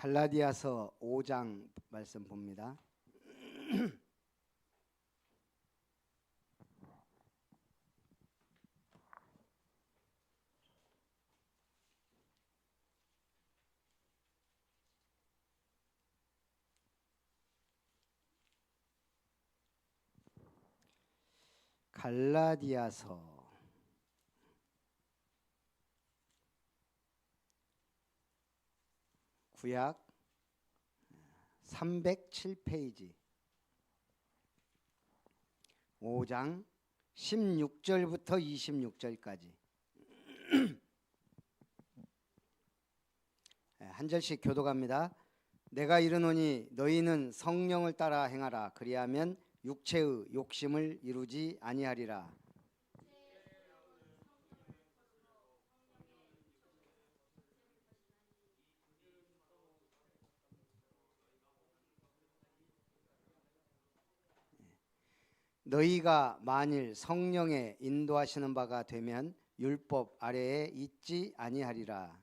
갈라디아서 5장 말씀 봅니다. 갈라디아서 구약 307페이지 5장 16절부터 26절까지 한 절씩 교독합니다. 내가 이르노니 너희는 성령을 따라 행하라. 그리하면 육체의 욕심을 이루지 아니하리라. 너희가 만일 성령의 인도하시는 바가 되면 율법 아래에 있지 아니하리라.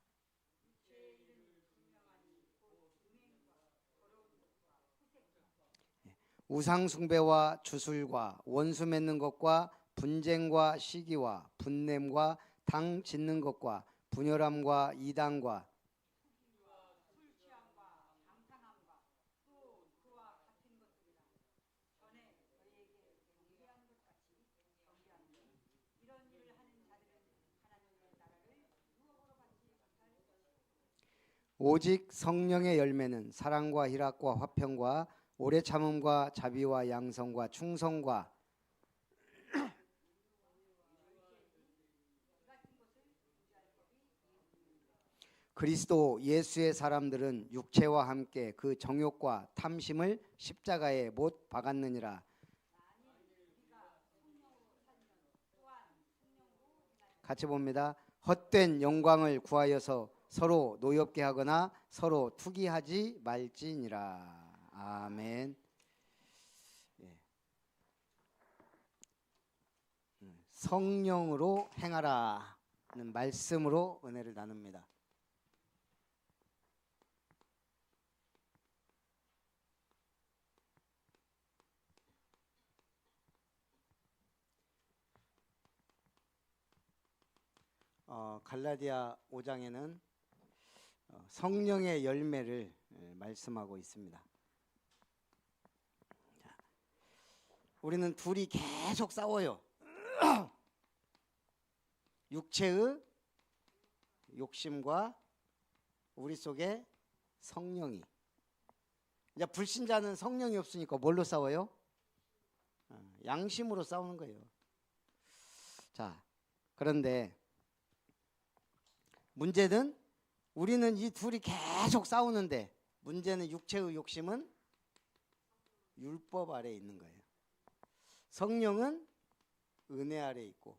우상 숭배와 주술과 원수 맺는 것과 분쟁과 시기와 분냄과 당 짓는 것과 분열함과 이단과 오직 성령의 열매는 사랑과 희락과 화평과 오래 참음과 자비와 양성과 충성과 그리스도 예수의 사람들은 육체와 함께 그 정욕과 탐심을 십자가에 못 박았느니라. 같이 봅니다. 헛된 영광을 구하여서 서로 노엽게 하거나 서로 투기하지 말지니라. 아멘. 성령으로 행하라는 말씀으로 은혜를 나눕니다. 갈라디아 5장에는 성령의 열매를 말씀하고 있습니다. 우리는 둘이 계속 싸워요. 육체의 욕심과 우리 속에 성령이. 이제 불신자는 성령이 없으니까 뭘로 싸워요? 양심으로 싸우는 거예요. 자, 그런데 문제는 우리는 이 둘이 계속 싸우는데 문제는 육체의 욕심은 율법 아래에 있는 거예요. 성령은 은혜 아래에 있고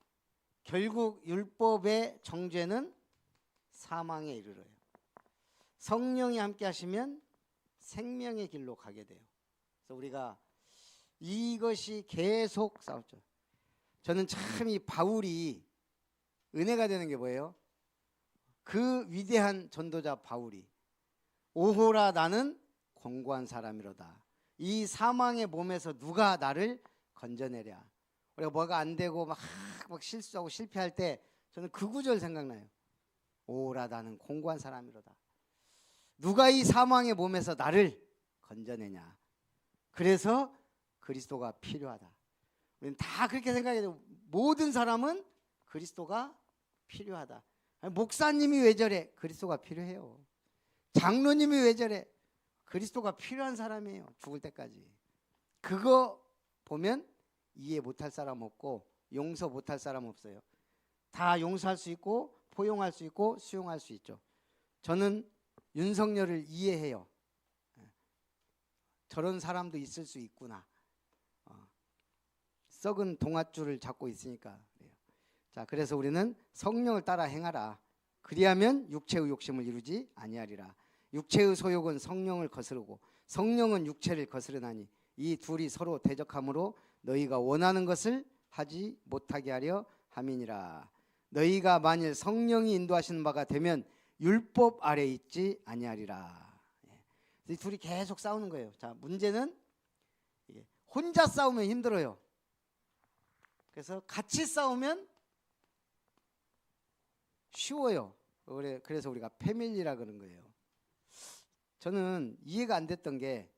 결국 율법의 정죄는 사망에 이르러요. 성령이 함께 하시면 생명의 길로 가게 돼요. 그래서 우리가 이것이 계속 싸웠죠. 저는 참 이 바울이 은혜가 되는 게 뭐예요? 그 위대한 전도자 바울이 오호라 나는 권고한 사람이로다. 이 사망의 몸에서 누가 나를 건져내랴. 우리가 뭐가 안 되고 막 실수하고 실패할 때 저는 그 구절 생각나요. 오호라 나는 권고한 사람이로다. 누가 이 사망의 몸에서 나를 건져내냐. 그래서 그리스도가 필요하다. 우리는 다 그렇게 생각해요. 모든 사람은 그리스도가 필요하다. 목사님이 왜 저래? 그리스도가 필요해요. 장로님이 왜 저래? 그리스도가 필요한 사람이에요. 죽을 때까지. 그거 보면 이해 못할 사람 없고 용서 못할 사람 없어요. 다 용서할 수 있고 포용할 수 있고 수용할 수 있죠. 저는 윤석열을 이해해요. 저런 사람도 있을 수 있구나. 썩은 동아줄을 잡고 있으니까 그래요. 자, 그래서 우리는 성령을 따라 행하라. 그리하면 육체의 욕심을 이루지 아니하리라. 육체의 소욕은 성령을 거스르고 성령은 육체를 거스르나니 이 둘이 서로 대적함으로 너희가 원하는 것을 하지 못하게 하려 함이니라. 너희가 만일 성령이 인도하시는 바가 되면 율법 아래 있지 아니하리라. 이 둘이 계속 싸우는 거예요. 자, 문제는 이게 혼자 싸우면 힘들어요. 그래서 같이 싸우면 쉬워요. 그래서 우리가 패밀리라 그런 거예요. 저는 이해가 안 됐던 게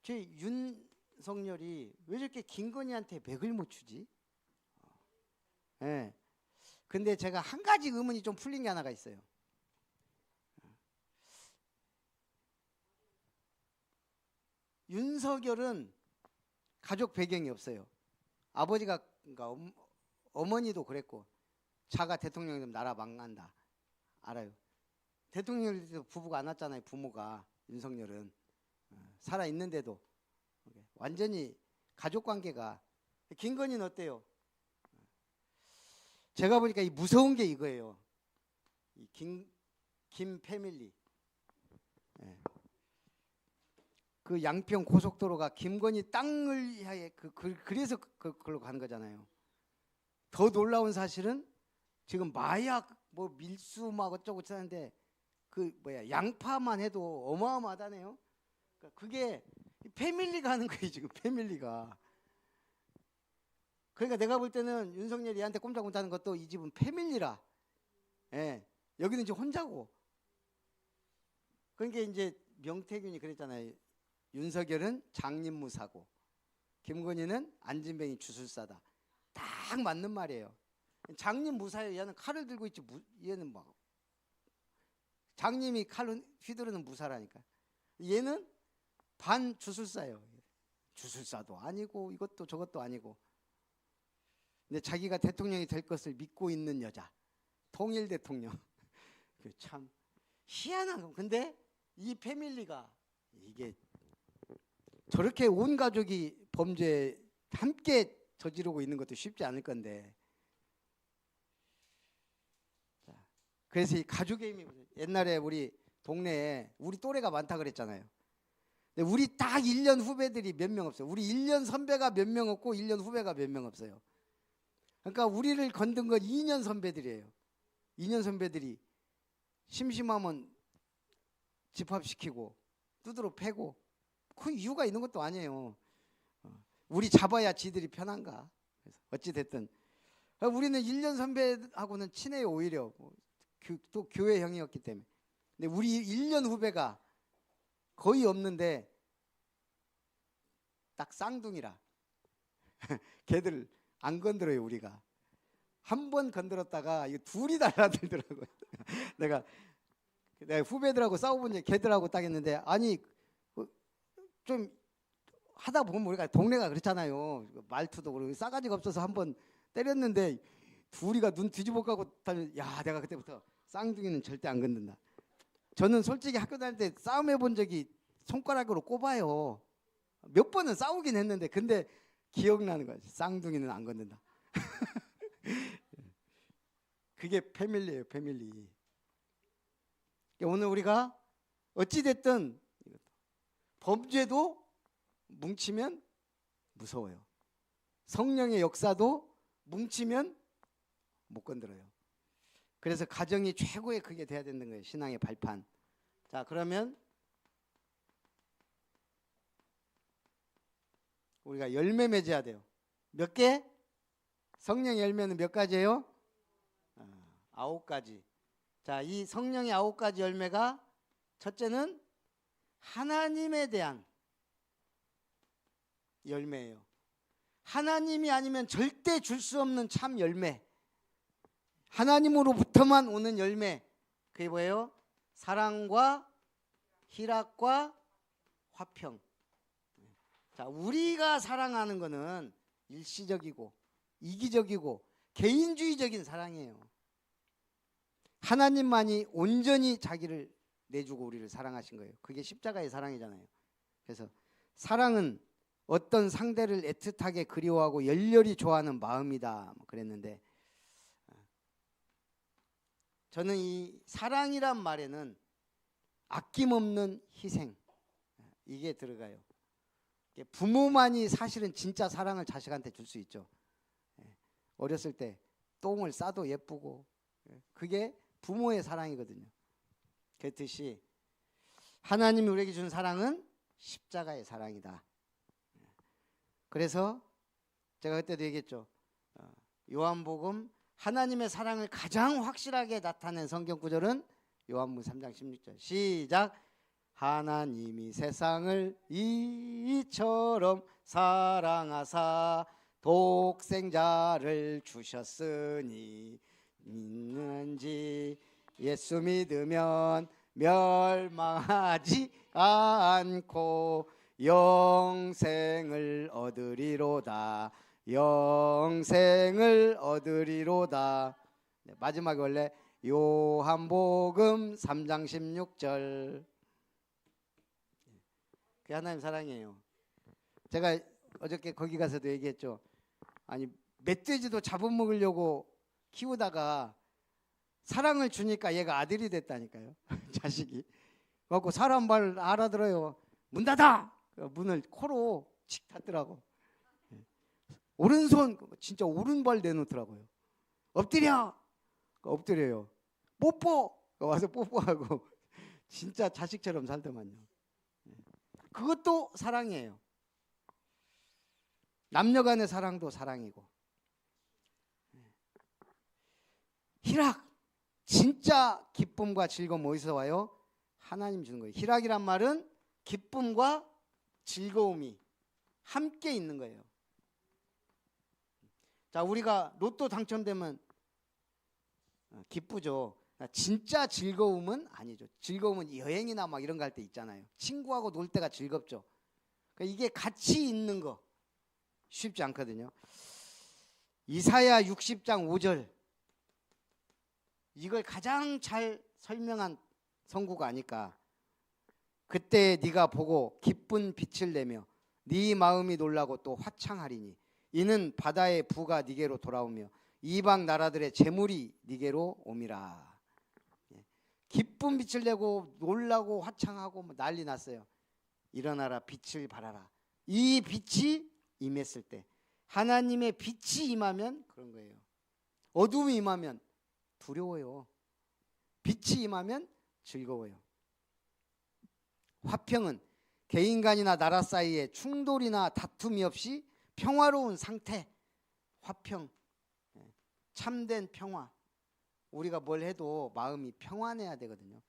제 윤석열이 왜 저렇게 김건희한테 맥을 못 추지? 예. 근데 제가 한 가지 의문이 좀 풀린 게 하나가 있어요. 윤석열은 가족 배경이 없어요. 아버지가 그러니까 어머니도 그랬고 자가 대통령이 되면 나라 망한다. 알아요. 대통령도 부부가 안 왔잖아요. 부모가 윤석열은 살아 있는데도 완전히 가족 관계가. 김건희는 어때요? 제가 보니까 이 무서운 게 이거예요. 이 김 패밀리. 그 양평 고속도로가 김건희 땅을 향해 그래서 그걸로 가는 거잖아요. 더 놀라운 사실은 지금 마약 뭐 밀수 막 어쩌고 하는데 그 뭐야 양파만 해도 어마어마하다네요. 그러니까 그게 패밀리가 하는 거예요 지금 패밀리가. 그러니까 내가 볼 때는 윤석열이 얘한테 꼼짝못 하는 것도 이 집은 패밀리라. 예, 여기는 이제 혼자고. 그러니까 이제 명태균이 그랬잖아요. 윤석열은 장님무사고 김건희는 안진뱅이 주술사다. 딱 맞는 말이에요. 장님무사예요. 얘는 칼을 들고 있지 얘는 막 장님이 칼로 휘두르는 무사라니까. 얘는 반 주술사예요. 주술사도 아니고 이것도 저것도 아니고. 근데 자기가 대통령이 될 것을 믿고 있는 여자. 통일 대통령. 참 희한한 거. 근데 이 패밀리가 이게 저렇게 온 가족이 범죄 함께 저지르고 있는 것도 쉽지 않을 건데. 자, 그래서 이 가족의 힘이 옛날에 우리 동네에 우리 또래가 많다 그랬잖아요. 근데 우리 딱 1년 후배들이 몇 명 없어요. 우리 1년 선배가 몇 명 없고 1년 후배가 몇 명 없어요. 그러니까 우리를 건든 건 2년 선배들이에요. 2년 선배들이 심심하면 집합시키고 두드러 패고 그 이유가 있는 것도 아니에요. 우리 잡아야 지들이 편한가. 그래서 어찌됐든 우리는 1년 선배하고는 친해요. 오히려 또 교회 형이었기 때문에. 근데 우리 1년 후배가 거의 없는데 딱 쌍둥이라 걔들 안 건드려요. 우리가 한 번 건드렸다가 이거 둘이 달라들더라고요. 내가 후배들하고 싸워본 적 걔들하고 딱 했는데 아니 좀 하다 보면 우리가 동네가 그렇잖아요. 말투도 그러고 싸가지가 없어서 한 번 때렸는데 둘이가 눈 뒤집어 까고 야 내가 그때부터 쌍둥이는 절대 안 건든다. 저는 솔직히 학교 다닐 때 싸움해 본 적이 손가락으로 꼽아요. 몇 번은 싸우긴 했는데 근데 기억나는 거야. 쌍둥이는 안 건든다. 그게 패밀리예요. 패밀리. 오늘 우리가 어찌됐든 범죄도 뭉치면 무서워요. 성령의 역사도 뭉치면 못 건드려요. 그래서 가정이 최고의 그게 돼야 되는 거예요. 신앙의 발판. 자, 그러면 우리가 열매 맺어야 돼요. 몇 개? 성령의 열매는 몇 가지예요? 9가지. 자, 이 성령의 9가지 열매가 첫째는 하나님에 대한 열매예요. 하나님이 아니면 절대 줄 수 없는 참 열매. 하나님으로부터만 오는 열매. 그게 뭐예요? 사랑과 희락과 화평. 자, 우리가 사랑하는 거는 일시적이고 이기적이고 개인주의적인 사랑이에요. 하나님만이 온전히 자기를 내주고 우리를 사랑하신 거예요. 그게 십자가의 사랑이잖아요. 그래서 사랑은 어떤 상대를 애틋하게 그리워하고 열렬히 좋아하는 마음이다. 그랬는데 저는 이 사랑이란 말에는 아낌없는 희생 이게 들어가요. 부모만이 사실은 진짜 사랑을 자식한테 줄 수 있죠. 어렸을 때 똥을 싸도 예쁘고 그게 부모의 사랑이거든요. 그렇듯이 하나님이 우리에게 준 사랑은 십자가의 사랑이다. 그래서 제가 그때도 얘기했죠. 요한복음 하나님의 사랑을 가장 확실하게 나타낸 성경 구절은 요한복음 3장 16절. 시작. 하나님이 세상을 이처럼 사랑하사 독생자를 주셨으니 믿는지 예수 믿으면 멸망하지 않고 영생을 얻으리로다. 영생을 얻으리로다. 네, 마지막에 원래 요한복음 3장 16절. 그게 하나님 사랑이에요. 제가 어저께 거기 가서도 얘기했죠. 아니 멧돼지도 잡아먹으려고 키우다가 사랑을 주니까 얘가 아들이 됐다니까요. 자식이. 그래갖고 사람 말 알아들어요. 문 닫아! 문을 코로 칙 닫더라고. 오른손 진짜 오른발 내놓더라고요. 엎드려! 엎드려요. 뽀뽀! 와서 뽀뽀하고 진짜 자식처럼 살더만요. 그것도 사랑이에요. 남녀 간의 사랑도 사랑이고. 희락, 진짜 기쁨과 즐거움 어디서 와요? 하나님 주는 거예요. 희락이란 말은 기쁨과 즐거움이 함께 있는 거예요. 자, 우리가 로또 당첨되면 기쁘죠. 진짜 즐거움은 아니죠. 즐거움은 여행이나 막 이런 거 할 때 있잖아요. 친구하고 놀 때가 즐겁죠. 그러니까 이게 같이 있는 거 쉽지 않거든요. 이사야 60장 5절, 이걸 가장 잘 설명한 성구가 아닐까. 그때 네가 보고 기쁜 빛을 내며 네 마음이 놀라고 또 화창하리니 이는 바다의 부가 네게로 돌아오며 이방 나라들의 재물이 네게로 옴이라. 기쁜 빛을 내고 놀라고 화창하고 난리 났어요. 일어나라, 빛을 발하라. 이 빛이 임했을 때, 하나님의 빛이 임하면 그런 거예요. 어둠이 임하면 두려워요. 빛이 임하면 즐거워요. 화평은 개인 간이나 나라 사이에 충돌이나 다툼이 없이 평화로운 상태. 화평, 참된 평화. 우리가 뭘 해도 마음이 평안해야 되거든요.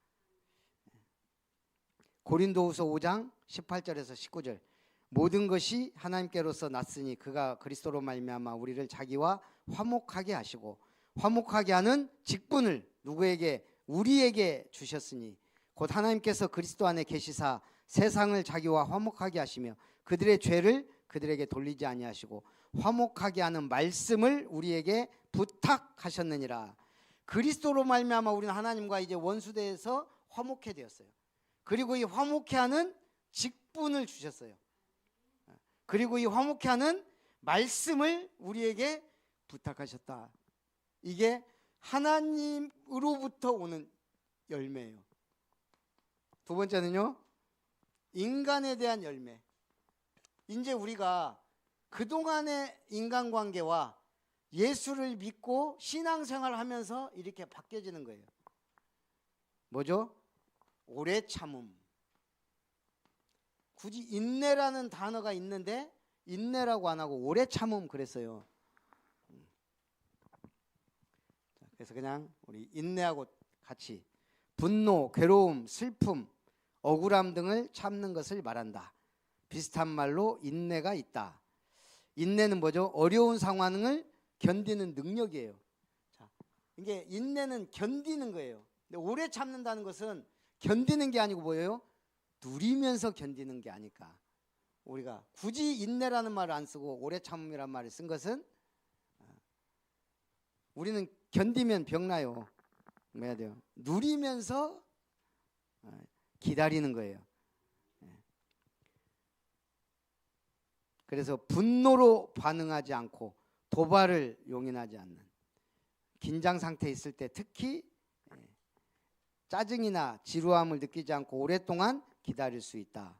고린도후서 5장 18절에서 19절. 모든 것이 하나님께로서 났으니 그가 그리스도로 말미암아 우리를 자기와 화목하게 하시고 화목하게 하는 직분을 누구에게? 우리에게 주셨으니 곧 하나님께서 그리스도 안에 계시사 세상을 자기와 화목하게 하시며 그들의 죄를 그들에게 돌리지 아니하시고 화목하게 하는 말씀을 우리에게 부탁하셨느니라. 그리스도로 말미암아 우리는 하나님과 이제 원수대에서 화목해 되었어요. 그리고 이 화목해 하는 직분을 주셨어요. 그리고 이 화목해 하는 말씀을 우리에게 부탁하셨다. 이게 하나님으로부터 오는 열매예요. 두 번째는요, 인간에 대한 열매. 이제 우리가 그동안의 인간관계와 예수를 믿고 신앙생활을 하면서 이렇게 바뀌어지는 거예요. 뭐죠? 오래 참음. 굳이 인내라는 단어가 있는데 인내라고 안 하고 오래 참음 그랬어요. 그래서 그냥 우리 인내하고 같이 분노, 괴로움, 슬픔, 억울함 등을 참는 것을 말한다. 비슷한 말로 인내가 있다. 인내는 뭐죠? 어려운 상황을 견디는 능력이에요. 자, 이게 인내는 견디는 거예요. 근데 오래 참는다는 것은 견디는 게 아니고 뭐예요? 누리면서 견디는 게 아닐까. 우리가 굳이 인내라는 말을 안 쓰고 오래 참음이라는 말을 쓴 것은 우리는 견디면 병나요. 뭐 해야 돼요? 누리면서 기다리는 거예요. 그래서 분노로 반응하지 않고 도발을 용인하지 않는, 긴장 상태에 있을 때 특히 짜증이나 지루함을 느끼지 않고 오랫동안 기다릴 수 있다.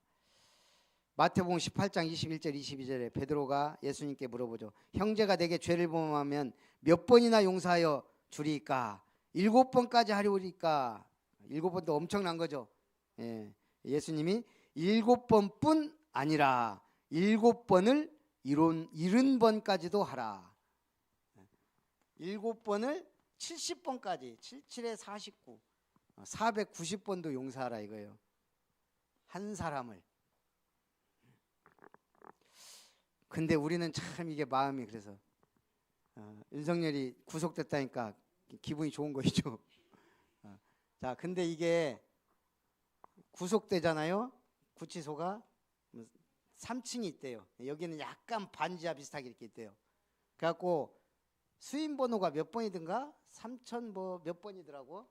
마태복음 18장 21절 22절에 베드로가 예수님께 물어보죠. 형제가 내게 죄를 범하면 몇 번이나 용서하여 주리까? 7번까지 하리오리까? 7번도 엄청난 거죠. 예. 예수님이 7번뿐 아니라 7번을 70번까지도 하라. 7번을 70번까지 77에 49 490번도 용서하라 이거예요. 한 사람을. 근데 우리는 참 이게 마음이 그래서 윤석열이 구속됐다니까 기분이 좋은 거죠. 자, 근데 이게 구속되잖아요. 구치소가 3층이 있대요. 여기는 약간 반지하 비슷하게 이렇게 있대요. 그래갖고 수임 번호가 몇 번이든가 3000 뭐 몇 번이더라고.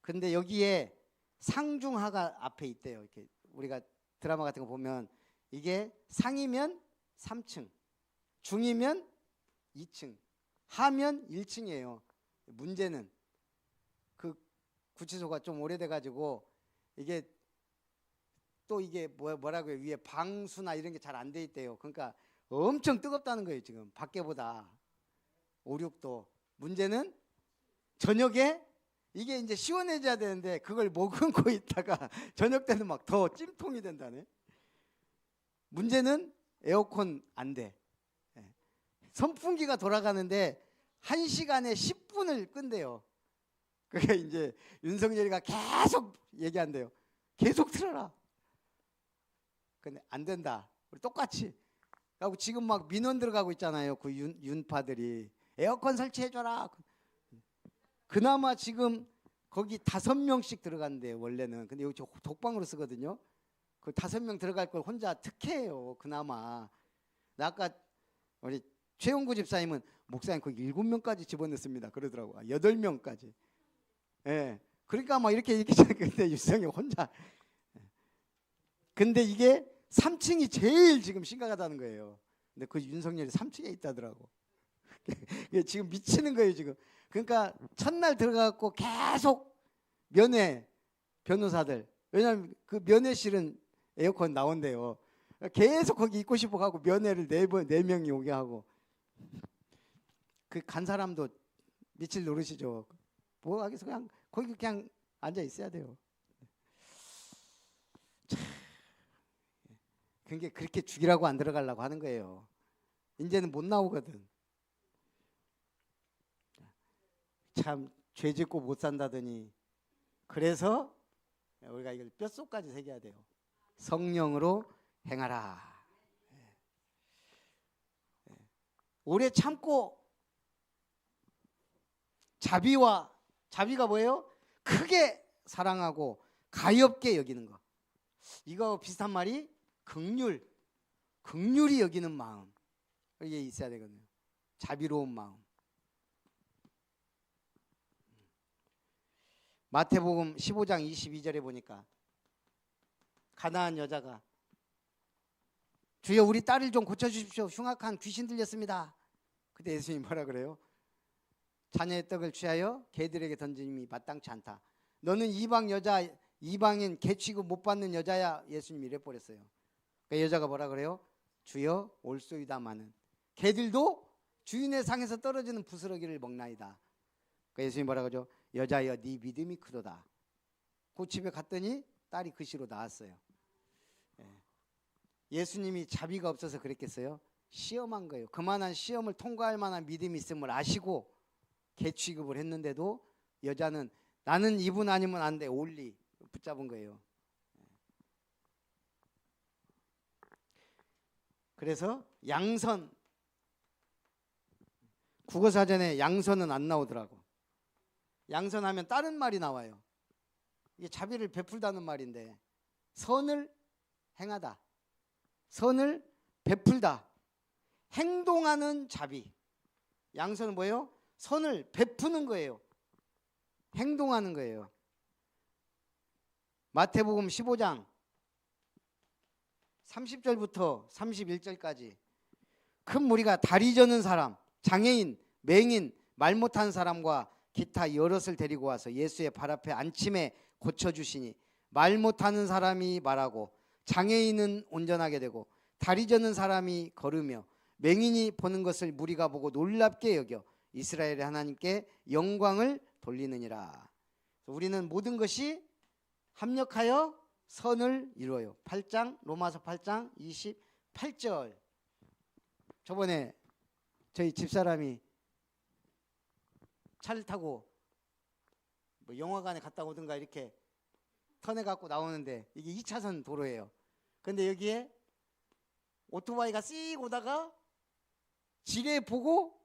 근데 여기에 상중하가 앞에 있대요. 이렇게 우리가 드라마 같은 거 보면 이게 상이면 3층, 중이면 2층, 하면 1층이에요. 문제는 그 구치소가 좀 오래돼 가지고 이게 또 이게 뭐라고요? 위에 방수나 이런 게 잘 안 돼 있대요. 그러니까 엄청 뜨겁다는 거예요. 지금 밖에보다 5, 6도. 문제는 저녁에 이게 이제 시원해져야 되는데 그걸 머금고 있다가 저녁 때는 막 더 찜통이 된다네. 문제는 에어컨 안 돼. 선풍기가 돌아가는데 1시간에 10분을 끈대요. 그게 이제 윤석열이가 계속 얘기한대요. 계속 틀어라. 근데 안 된다. 우리 똑같이. 하고 지금 막 민원 들어가고 있잖아요. 그 윤파들이 에어컨 설치해줘라. 그나마 지금 거기 5명씩 들어간대 원래는. 근데 여기 독방으로 쓰거든요. 그 5명 들어갈 걸 혼자 특혜해요. 그나마. 나 아까 우리 최용구 집사님은 목사님 거기 7명까지 집어넣습니다. 그러더라고. 8명까지. 예. 그러니까 막 이렇게 근데 윤석열 혼자. 근데 이게 3층이 제일 지금 심각하다는 거예요. 근데 그 윤석열이 3층에 있다더라고. 지금 미치는 거예요 지금. 그러니까 첫날 들어가고 계속 면회 변호사들. 왜냐하면 그 면회실은 에어컨 나온대요. 계속 거기 있고 싶어 가고 면회를 4명이 오게 하고. 그 간 사람도 미칠 노릇이죠. 뭐 하겠어. 그냥 거기 그냥 앉아 있어야 돼요. 그게 그렇게 죽이라고 안 들어가려고 하는 거예요. 이제는 못 나오거든. 참 죄 짓고 못 산다더니. 그래서 우리가 이걸 뼛속까지 새겨야 돼요. 성령으로 행하라. 오래 참고 자비가 뭐예요? 크게 사랑하고 가엾게 여기는 거. 이거 비슷한 말이 긍휼히 여기는 마음. 이게 있어야 되거든요. 자비로운 마음. 마태복음 15장 22절에 보니까 가나안 여자가 주여 우리 딸을 좀 고쳐주십시오. 흉악한 귀신 들렸습니다. 그때 예수님이 뭐라 그래요? 자녀의 떡을 취하여 개들에게 던짐이 마땅치 않다. 너는 이방인 개 취급 못 받는 여자야. 예수님이 이래 버렸어요. 그 여자가 뭐라 그래요? 주여 올소이다마는 개들도 주인의 상에서 떨어지는 부스러기를 먹나이다. 그 예수님이 뭐라 그러죠? 여자여 네 믿음이 크도다. 그 집에 갔더니 딸이 그 시로 나왔어요. 예수님이 자비가 없어서 그랬겠어요? 시험한 거예요. 그만한 시험을 통과할 만한 믿음이 있음을 아시고 개 취급을 했는데도 여자는 나는 이분 아니면 안 돼. 올리 붙잡은 거예요. 그래서 양선, 국어사전에 양선은 안 나오더라고. 양선하면 다른 말이 나와요. 이게 자비를 베풀다는 말인데 선을 행하다, 선을 베풀다, 행동하는 자비. 양선은 뭐예요? 선을 베푸는 거예요. 행동하는 거예요. 마태복음 15장 30절부터 31절까지 큰 무리가 다리 저는 사람, 장애인, 맹인, 말 못하는 사람과 기타 여럿을 데리고 와서 예수의 발 앞에 앉힘에 고쳐주시니 말 못하는 사람이 말하고 장애인은 온전하게 되고 다리 저는 사람이 걸으며 맹인이 보는 것을 무리가 보고 놀랍게 여겨 이스라엘의 하나님께 영광을 돌리느니라. 우리는 모든 것이 합력하여 선을 이루어요. 8장 로마서 8장 28절. 저번에 저희 집사람이 차를 타고 뭐 영화관에 갔다 오든가 이렇게 터내 갖고 나오는데 이게 2차선 도로예요. 근데 여기에 오토바이가 씩 오다가 지뢰 보고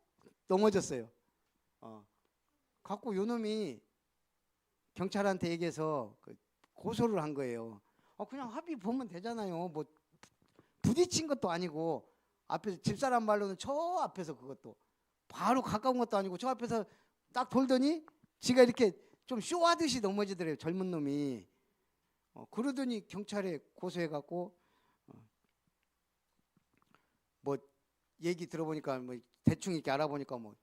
넘어졌어요. 갖고 요놈이 경찰한테 얘기해서 고소를 한 거예요. 그냥 합의 보면 되잖아요. 뭐 부딪힌 것도 아니고 앞에서 집사람 말로는 저 앞에서 그것도 바로 가까운 것도 아니고 저 앞에서 딱 돌더니 지가 이렇게 좀 쇼하듯이 넘어지더래요. 젊은 놈이. 그러더니 경찰에 고소해갖고 뭐 얘기 들어보니까 뭐 대충 이렇게 알아보니까 뭐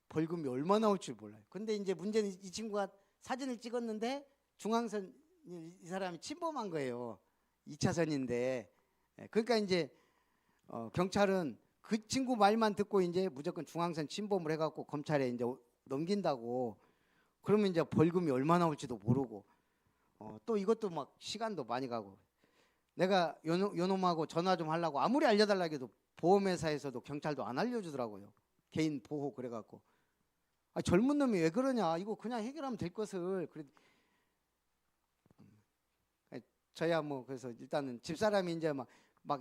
벌금이 얼마 나올 줄 몰라요. 근데 이제 문제는 이 친구가 사진을 찍었는데 중앙선 이 사람이 침범한 거예요. 2차선인데. 그러니까 이제 경찰은 그 친구 말만 듣고 이제 무조건 중앙선 침범을 해갖고 검찰에 이제 넘긴다고. 그러면 이제 벌금이 얼마 나올지도 모르고 또 이것도 막 시간도 많이 가고. 내가 요놈하고 전화 좀 하려고 아무리 알려달라고 해도 보험회사에서도 경찰도 안 알려주더라고요. 개인 보호 그래갖고. 젊은 놈이 왜 그러냐. 이거 그냥 해결하면 될 것을. 저야 뭐 그래서 일단은 집사람이 이제 막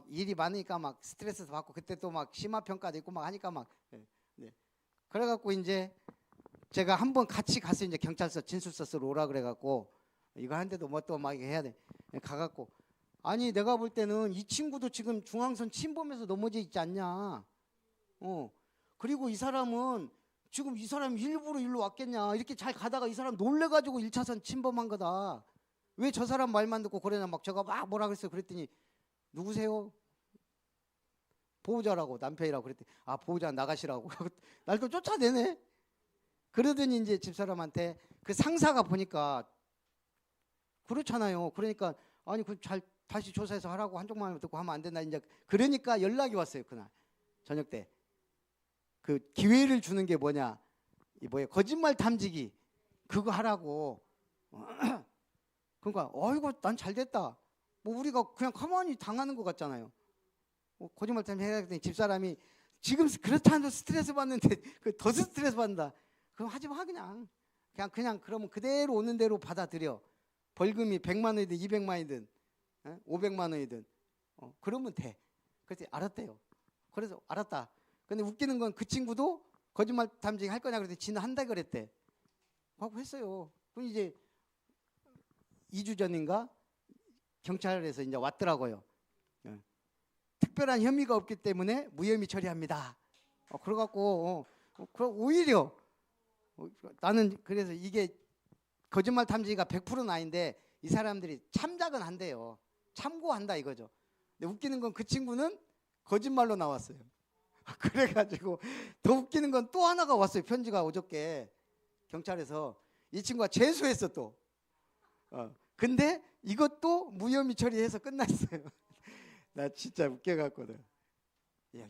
일이 많으니까 막 스트레스 받고 그때 또 막 심화평가도 있고 막 하니까 막 네. 그래갖고 이제 제가 한번 같이 가서 이제 경찰서 진술서 쓰러 오라 그래갖고 이거 하는데도 뭐 또 막 해야 돼. 가갖고 아니 내가 볼 때는 이 친구도 지금 중앙선 침범해서 넘어져 있지 않냐. 그리고 이 사람은 지금 이 사람이 일부러 일로 왔겠냐. 이렇게 잘 가다가 이 사람 놀래가지고 1차선 침범한 거다. 왜 저 사람 말만 듣고 그러냐. 막 제가 막 뭐라 그랬어요. 그랬더니 누구세요? 보호자라고. 남편이라고 그랬더니 보호자 나가시라고. 날 또 쫓아내네. 그러더니 이제 집사람한테 그 상사가 보니까 그렇잖아요. 그러니까 아니 그 잘 다시 조사해서 하라고 한쪽만 듣고 하면 안 된다. 이제 그러니까 연락이 왔어요. 그날 저녁 때. 그 기회를 주는 게 뭐냐? 이 뭐야? 거짓말 탐지기 그거 하라고. 그러니까 어이구 난 잘 됐다. 뭐 우리가 그냥 가만히 당하는 것 같잖아요. 거짓말 탐지기 해야 되더니 집사람이 지금 그렇지 않아도 스트레스 받는데 더 스트레스 받는다. 그럼 하지 마 그냥 그러면 그대로 오는 대로 받아들여. 벌금이 100만 원이든 200만 원이든 500만 원이든 그러면 돼. 그래서 알았대요. 그래서 알았다. 근데 웃기는 건 그 친구도 거짓말 탐지기 할 거냐 그랬더니 지는 한다 그랬대. 하고 했어요. 그럼 이제 2주 전인가 경찰에서 이제 왔더라고요. 특별한 혐의가 없기 때문에 무혐의 처리합니다. 그래갖고 오히려 나는 그래서 이게 거짓말 탐지기가 100%는 아닌데 이 사람들이 참작은 한대요. 참고한다 이거죠. 근데 웃기는 건 그 친구는 거짓말로 나왔어요. 그래가지고 더 웃기는 건 또 하나가 왔어요. 편지가 어저께 경찰에서 이 친구가 재수했어 또. 근데 이것도 무혐의 처리해서 끝났어요. 나 진짜 웃겨갖거든. 야,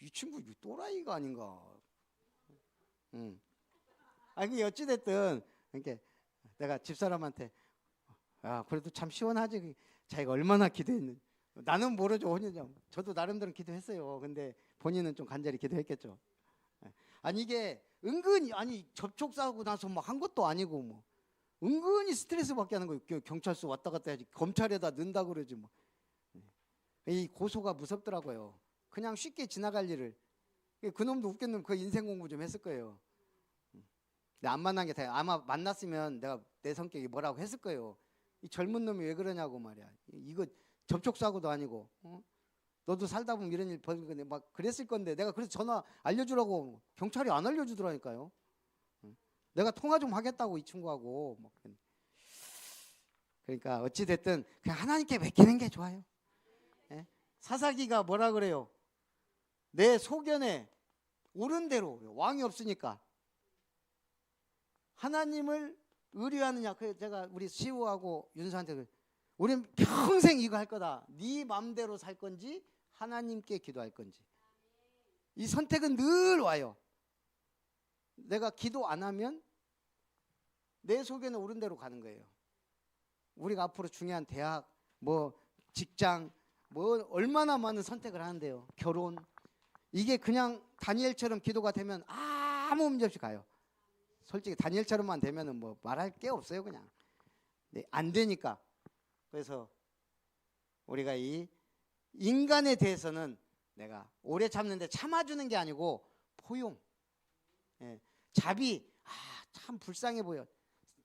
이 친구 또라이가 아닌가. 아니 어찌됐든 이렇게 내가 집사람한테 그래도 참 시원하지. 자기가 얼마나 기도했는지. 나는 모르죠. 저도 나름대로 기도했어요. 근데 본인은 좀 간절히 기도했겠죠. 아니 이게 은근히 접촉사고 나서 뭐 한 것도 아니고 뭐 은근히 스트레스 받게 하는 거예요. 경찰서 왔다 갔다 해야지. 검찰에다 넣는다 그러지 뭐. 이 고소가 무섭더라고요. 그냥 쉽게 지나갈 일을. 그놈도 웃겼는데 그 인생 공부 좀 했을 거예요. 근데 안 만난 게 다행이야. 아마 만났으면 내가 내 성격이 뭐라고 했을 거예요. 이 젊은 놈이 왜 그러냐고 말이야. 이거 접촉사고도 아니고 너도 살다 보면 이런 일 벌일 건데 막 그랬을 건데 내가 그래서 전화 알려주라고 경찰이 안 알려주더라니까요. 내가 통화 좀 하겠다고 이 친구하고 막. 그러니까 어찌됐든 그냥 하나님께 맡기는 게 좋아요. 사사기가 뭐라 그래요? 내 소견에 옳은 대로. 왕이 없으니까 하나님을 의뢰하느냐. 그래서 제가 우리 시우하고 윤수한테 우리는 평생 이거 할 거다. 네 맘대로 살 건지 하나님께 기도할 건지. 이 선택은 늘 와요. 내가 기도 안 하면 내 소견에 옳은 대로 가는 거예요. 우리가 앞으로 중요한 대학 뭐 직장, 뭐 얼마나 많은 선택을 하는데요. 결혼. 이게 그냥 다니엘처럼 기도가 되면 아무 문제 없이 가요. 솔직히 다니엘처럼만 되면은 뭐 말할 게 없어요, 그냥. 네, 안 되니까. 그래서 우리가 이 인간에 대해서는 내가 오래 참는데 참아주는 게 아니고 포용, 예, 자비. 참 불쌍해 보여.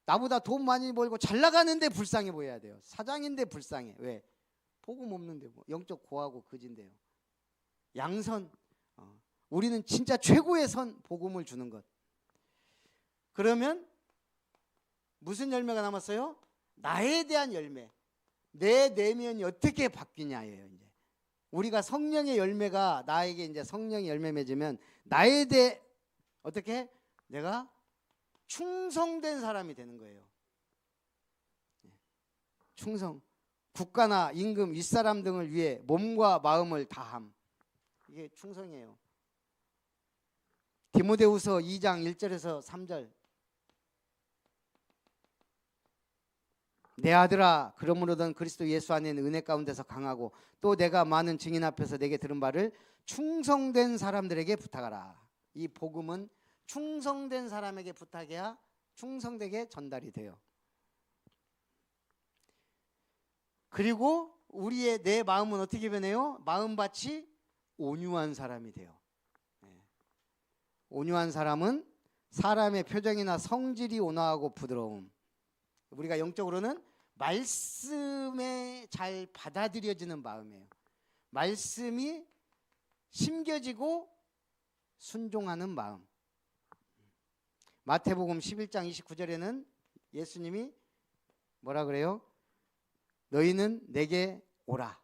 나보다 돈 많이 벌고 잘 나가는데 불쌍해 보여야 돼요. 사장인데 불쌍해. 왜? 복음 없는데 뭐 영적 고하고 거진데요. 양선. 우리는 진짜 최고의 선, 복음을 주는 것. 그러면 무슨 열매가 남았어요? 나에 대한 열매. 내 내면이 어떻게 바뀌냐예요. 이제 우리가 성령의 열매가 나에게 이제 성령의 열매 맺으면 나에 대해 어떻게 내가 충성된 사람이 되는 거예요. 충성. 국가나 임금, 윗사람 등을 위해 몸과 마음을 다함. 이게 충성이에요. 디모데후서 2장 1절에서 3절. 내 아들아, 그러므로 넌 그리스도 예수 안에 있는 은혜 가운데서 강하고 또 내가 많은 증인 앞에서 내게 들은 바를 충성된 사람들에게 부탁하라. 이 복음은 충성된 사람에게 부탁해야 충성되게 전달이 돼요. 그리고 우리의 내 마음은 어떻게 변해요? 마음밭이 온유한 사람이 돼요. 온유한 사람은 사람의 표정이나 성질이 온화하고 부드러움. 우리가 영적으로는 말씀에 잘 받아들여지는 마음이에요. 말씀이 심겨지고 순종하는 마음. 마태복음 11장 29절에는 예수님이 뭐라 그래요? 너희는 내게 오라.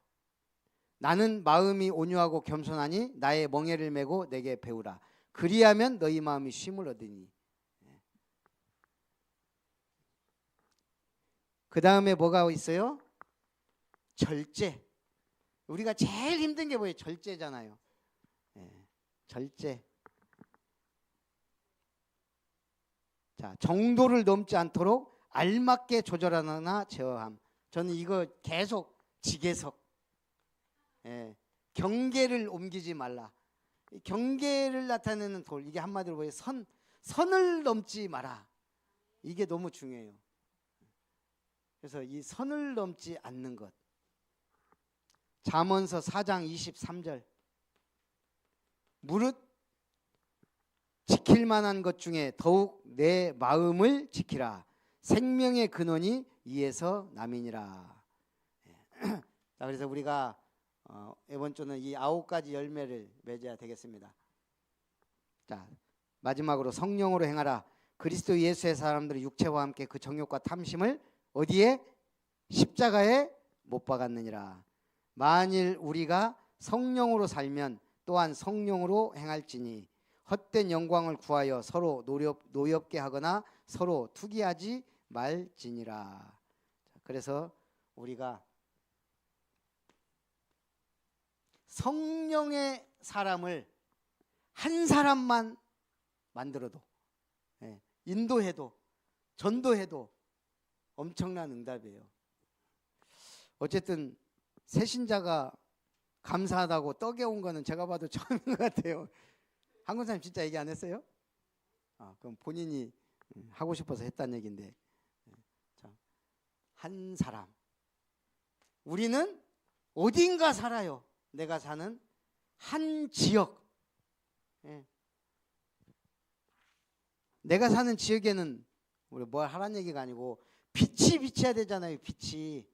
나는 마음이 온유하고 겸손하니 나의 멍에를 메고 내게 배우라. 그리하면 너희 마음이 쉼을 얻으니. 그 다음에 뭐가 있어요? 절제. 우리가 제일 힘든 게 뭐예요? 절제잖아요. 절제. 자, 정도를 넘지 않도록 알맞게 조절하거나 제어함. 저는 이거 계속 지계석. 경계를 옮기지 말라. 경계를 나타내는 돌. 이게 한마디로 뭐예요? 선을 넘지 마라. 이게 너무 중요해요. 그래서 이 선을 넘지 않는 것. 잠언서 4장 23절. 무릇 지킬 만한 것 중에 더욱 내 마음을 지키라. 생명의 근원이 이에서 남이니라. 자, 그래서 우리가 이번 주는 이 9가지 열매를 맺어야 되겠습니다. 자, 마지막으로 성령으로 행하라. 그리스도 예수의 사람들이 육체와 함께 그 정욕과 탐심을 어디에? 십자가에 못 박았느니라. 만일 우리가 성령으로 살면 또한 성령으로 행할지니 헛된 영광을 구하여 서로 노엽게 하거나 서로 투기하지 말지니라. 그래서 우리가 성령의 사람을 한 사람만 만들어도, 인도해도 전도해도 엄청난 응답이에요. 어쨌든 새신자가 감사하다고 떡에 온 거는 제가 봐도 처음인 것 같아요. 한국 사람 진짜 얘기 안 했어요? 그럼 본인이 하고 싶어서 했다는 얘기인데, 자, 한 사람. 우리는 어딘가 살아요. 내가 사는 한 지역. 내가 사는 지역에는 우리 뭘 하라는 얘기가 아니고 빛이 비쳐야 되잖아요. 빛이.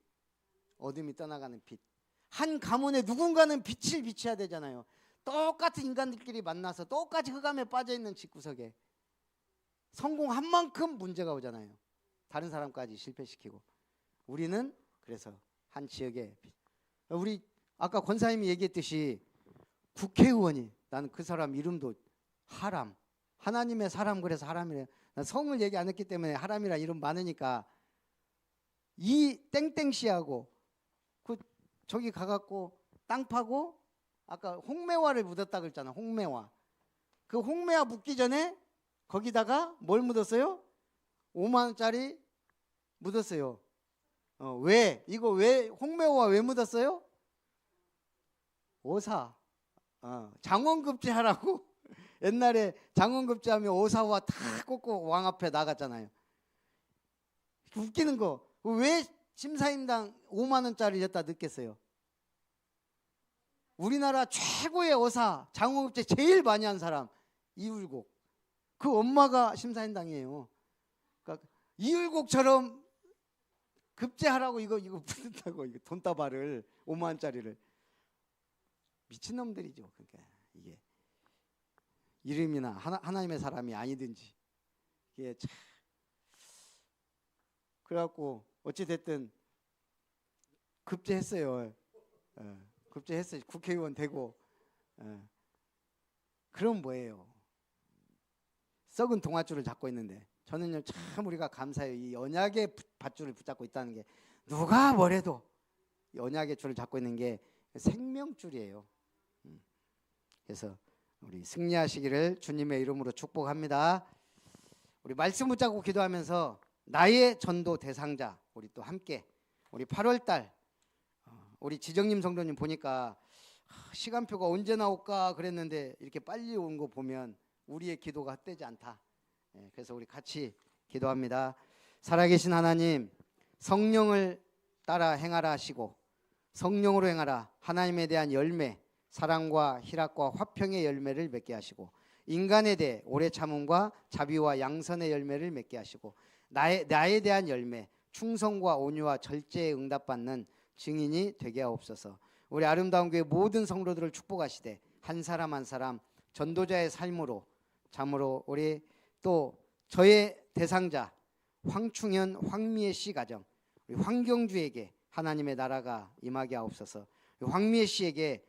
어둠이 떠나가는 빛. 한 가문에 누군가는 빛을 비춰야 되잖아요. 똑같은 인간들끼리 만나서 똑같이 흑암에 빠져있는 집구석에 성공한 만큼 문제가 오잖아요. 다른 사람까지 실패시키고. 우리는 그래서 한 지역에, 우리 아까 권사님이 얘기했듯이 국회의원이, 나는 그 사람 이름도 하람, 하나님의 사람, 그래서 하람이래요. 난 성을 얘기 안 했기 때문에 하람이라 이름 많으니까 이 땡땡씨하고 그 저기 가갖고 땅 파고 아까 홍매화를 묻었다 그랬잖아. 홍매화. 그 홍매화 묻기 전에 거기다가 뭘 묻었어요? 5만 원짜리 묻었어요. 왜 이거 왜 홍매호가 왜 묻었어요? 오사. 장원급제 하라고. 옛날에 장원급제하면 오사와 다 꽂고 왕 앞에 나갔잖아요. 웃기는 거. 왜 심사임당 5만 원짜리 줬다 넣겠어요? 우리나라 최고의 오사 장원급제 제일 많이 한 사람 이율곡. 그 엄마가 심사임당이에요. 그러니까 이율곡처럼 급제하라고 이거 붙는다고 이거 돈다발을 5만 원짜리를 미친놈들이죠. 그러니까 이게 이름이나 하나님의 사람이 아니든지 이게 참 그래갖고 어찌 됐든 급제했어요. 급제했어요. 국회의원 되고. 그럼 뭐예요? 썩은 동아줄을 잡고 있는데 저는요 참 우리가 감사해요. 이 언약의 밧줄을 붙잡고 있다는 게 누가 뭐래도 이 언약의 줄을 잡고 있는 게 생명줄이에요. 그래서 우리 승리하시기를 주님의 이름으로 축복합니다. 우리 말씀 붙잡고 기도하면서 나의 전도 대상자 우리 또 함께 우리 8월달 우리 지정님 성도님 보니까 시간표가 언제 나올까 그랬는데 이렇게 빨리 온 거 보면 우리의 기도가 헛되지 않다. 그래서 우리 같이 기도합니다. 살아계신 하나님, 성령을 따라 행하라 하시고 성령으로 행하라 하나님에 대한 열매, 사랑과 희락과 화평의 열매를 맺게 하시고 인간에 대해 오래 참음과 자비와 양선의 열매를 맺게 하시고 나에 대한 열매, 충성과 온유와 절제에 응답받는 증인이 되게 하옵소서. 우리 아름다운 교회 모든 성도들을 축복하시되 한 사람 한 사람 전도자의 삶으로 참으로 우리 또 저의 대상자 황충현 황미애 씨 가정 우리 황경주에게 하나님의 나라가 임하게 하옵소서. 황미애 씨에게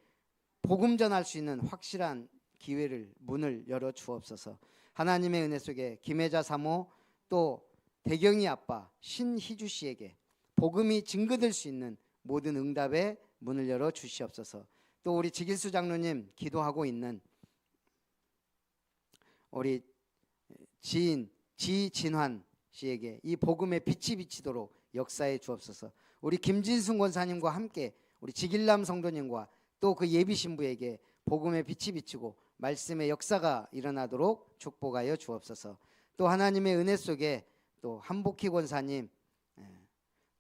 복음 전할 수 있는 확실한 기회를 문을 열어 주옵소서. 하나님의 은혜 속에 김혜자 사모 또 대경이 아빠 신희주 씨에게 복음이 증거될 수 있는 모든 응답의 문을 열어 주시옵소서. 또 우리 지길수 장로님 기도하고 있는 우리 지인 지진환 씨에게 이 복음의 빛이 비치도록 역사해 주옵소서. 우리 김진순 권사님과 함께 우리 지길남 성도님과 또 그 예비 신부에게 복음의 빛이 비치고 말씀의 역사가 일어나도록 축복하여 주옵소서. 또 하나님의 은혜 속에 또 한복희 권사님,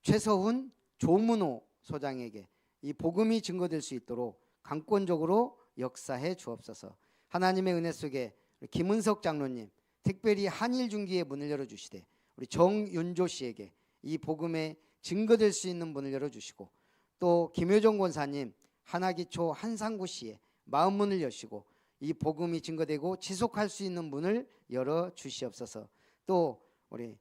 최서훈 조문호 소장에게 이 복음이 증거될 수 있도록 강권적으로 역사해 주옵소서. 하나님의 은혜 속에 김은석 장로님 특별히 한일 중기의 문을 열어주시되 우리 정윤조 씨에게 이 복음에 증거될 수 있는 문을 열어주시고 또 김효정 권사님 하나기초 한상구 씨의 마음 문을 여시고 이 복음이 증거되고 지속할 수 있는 문을 열어 주시옵소서. 또 우리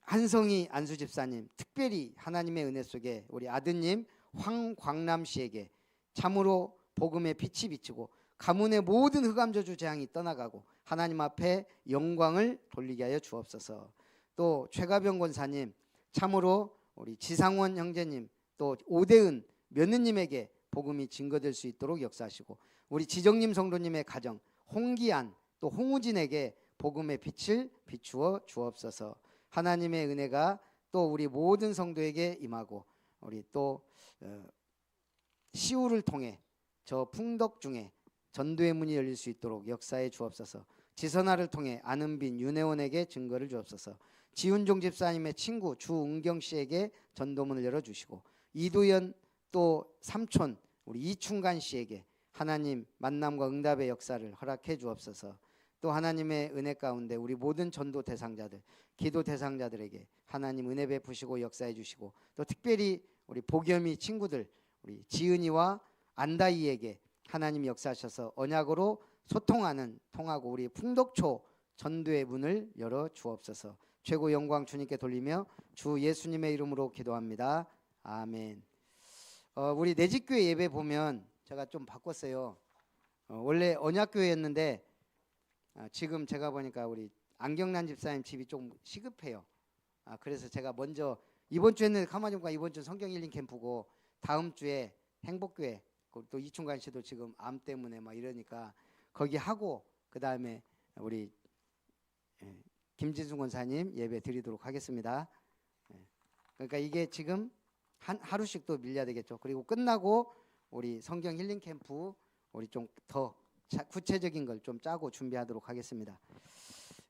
한성희 안수 집사님 특별히 하나님의 은혜 속에 우리 아드님 황광남 씨에게 참으로 복음의 빛이 비치고 가문의 모든 흑암저주 재앙이 떠나가고 하나님 앞에 영광을 돌리게 하여 주옵소서. 또 최가병 권사님 참으로 우리 지상원 형제님 또 오대은 며느님에게 복음이 증거될 수 있도록 역사하시고 우리 지정님 성도님의 가정 홍기안 또 홍우진에게 복음의 빛을 비추어 주옵소서. 하나님의 은혜가 또 우리 모든 성도에게 임하고 우리 또 시우를 통해 저 풍덕 중에 전도의 문이 열릴 수 있도록 역사해 주옵소서. 지선아를 통해 안은빈 윤혜원에게 증거를 주옵소서. 지훈종 집사님의 친구 주은경 씨에게 전도문을 열어주시고 이도연 또 삼촌 우리 이충간 씨에게 하나님 만남과 응답의 역사를 허락해 주옵소서. 또 하나님의 은혜 가운데 우리 모든 전도 대상자들 기도 대상자들에게 하나님 은혜 베푸시고 역사해 주시고 또 특별히 우리 보겸이 친구들 우리 지은이와 안다이에게 하나님 역사하셔서 언약으로 소통하는 통하고 우리 풍덕초 전도의 문을 열어 주옵소서. 최고 영광 주님께 돌리며 주 예수님의 이름으로 기도합니다. 아멘. 우리 내집교회 예배 보면 제가 좀 바꿨어요. 원래 언약교회였는데 지금 제가 보니까 우리 안경란 집사님 집이 좀 시급해요. 그래서 제가 먼저 이번 주에는 카마님과 이번 주 성경 힐링 캠프고 다음 주에 행복교회 또 이충관 씨도 지금 암 때문에 막 이러니까 거기 하고 그 다음에 우리 김진순 권사님 예배 드리도록 하겠습니다. 그러니까 이게 지금 하루씩 또 밀려야 되겠죠. 그리고 끝나고 우리 성경 힐링 캠프 우리 좀 더 구체적인 걸 좀 짜고 준비하도록 하겠습니다.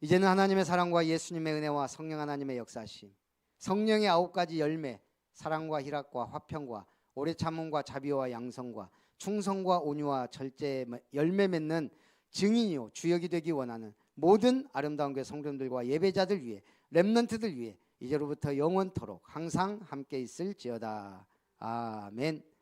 이제는 하나님의 사랑과 예수님의 은혜와 성령 하나님의 역사하심, 성령의 9가지 열매, 사랑과 희락과 화평과 오래 참음과 자비와 양성과 충성과 온유와 절제의 열매 맺는 증인이요 주역이 되기 원하는 모든 아름다운 교회 성도들과 예배자들 위해 렘넌트들 위해 이제로부터 영원토록 항상 함께 있을지어다. 아멘.